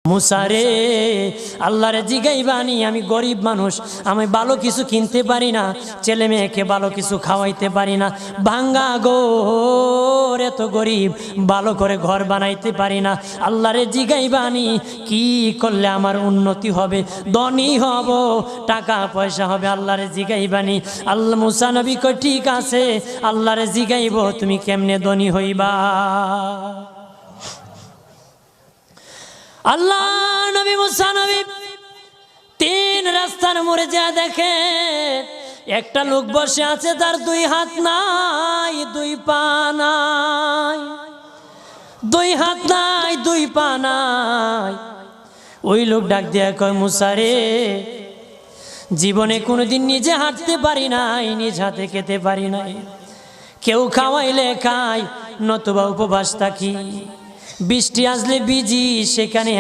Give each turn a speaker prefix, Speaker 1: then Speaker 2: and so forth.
Speaker 1: মুসারে আল্লাহরে জিগাইবানি, আমি গরিব মানুষ, আমি ভালো কিছু কিনতে পারি না, ছেলে মেয়েকে ভালো কিছু খাওয়াইতে পারি না, ভাঙ্গা ঘর, এত গরিব, ভালো করে ঘর বানাইতে পারি না। আল্লাহরে জিগাইবানি কি করলে আমার উন্নতি হবে, ধনী হব, টাকা পয়সা হবে। আল্লাহরে জিগাইবানি। আল্লাহ মুসা নবী কই ঠিক আছে, আল্লাহরে জিগাইব তুমি কেমনে ধনী হইবা। আল্লাহ নবী মুসা নবী তিন রাস্তার মোড়ে যা দেখে একটা লোক বসে আছে, তার দুই হাত নাই, দুই পা নাই, দুই হাত নাই, দুই পা নাই। ওই লোক ডাক দিয়া কয়, মুসা রে, জীবনে কোনোদিন নিজে হাঁটতে পারি নাই, নিজ হাতে খেতে পারি নাই, কেউ খাওয়াইলে খাই, নতুবা উপবাস থাকি, বৃষ্টি আসলে ভিজি, সেখানে